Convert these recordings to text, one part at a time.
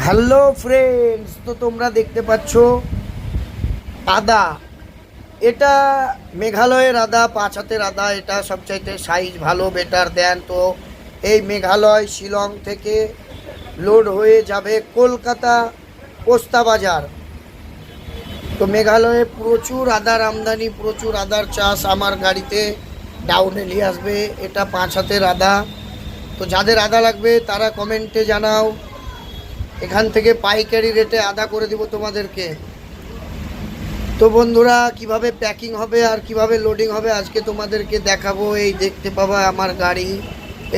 Hello friends, তো তোমরা দেখতে পাচ্ছ আদা। এটা মেঘালয়ের আদা, 5 হাতের আদা। এটা সবচাইতে সাইজ ভালো, বেটার দেন। তো এই মেঘালয় শিলং থেকে লোড হয়ে যাবে কলকাতা পোস্তা বাজার। তো মেঘালয়ে প্রচুর আদার আমদানি, প্রচুর আদার চাষ আমার গাড়িতে ডাউনে নিয়ে আসবে। এটা 5 হাতের আদা। তো যাদের আদা লাগবে তারা কমেন্টে জানাও, এখান থেকে পাইকারি রেটে আদা করে দিব তোমাদেরকে। তো বন্ধুরা, কিভাবে প্যাকিং হবে আর কিভাবে লোডিং হবে আজকে তোমাদেরকে দেখাবো। এই দেখতে পাবা আমার গাড়ি,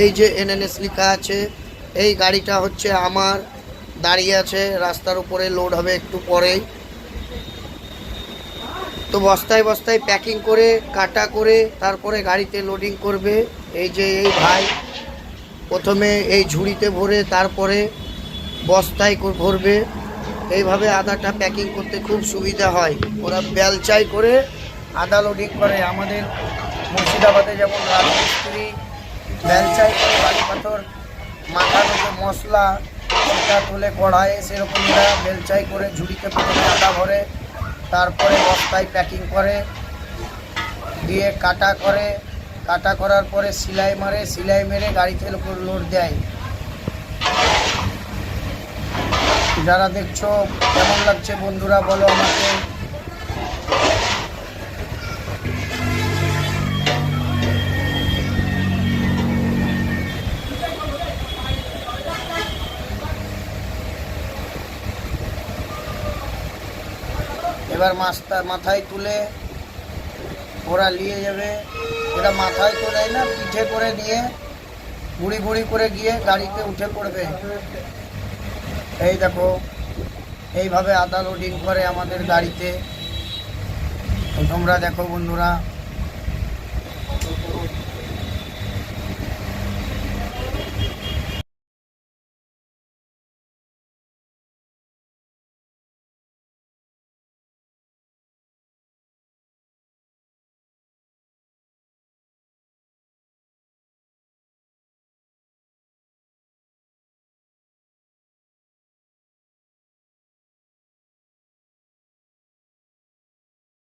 এই যে এনএনএস লেখা আছে, এই গাড়িটা হচ্ছে আমার, দাঁড়িয়ে আছে রাস্তার উপরে। লোড হবে একটু পরেই। তো বস্তায় বস্তায় প্যাকিং করে কাটা করে তারপরে গাড়িতে লোডিং করবে। এই যে এই ভাই প্রথমে এই ঝুড়িতে ভরে তারপরে বস্তায় ভরবে। এইভাবে আদাটা প্যাকিং করতে খুব সুবিধা হয়। ওরা বেলচাই করে আদা লোডিং করে। আমাদের মুর্শিদাবাদে যেমন রাজমিস্ত্রি বেলচাই করে বালি পাথর মাখানো যে মশলা ওটা তুলে কড়াইয়ে, সেরকম এরা বেলচাই করে ঝুড়িতে প্রথমে আদা ভরে, তারপরে বস্তায় প্যাকিং করে, দিয়ে কাটা করে। কাটা করার পরে সেলাই মারে, সেলাই মেরে গাড়িতে লোড দেয়। যারা দেখছো কেমন লাগছে বন্ধুরা বলো আমাকে। এবার মাছটা মাথায় তুলে ওরা নিয়ে যাবে। এটা মাথায় তো নেয় না, পিঠে করে নিয়ে গুড়ি গুড়ি করে গিয়ে গাড়িতে উঠে পড়বে। এই দেখো এইভাবে আদা লোডিং করে আমাদের গাড়িতে। তোমরা দেখো বন্ধুরা।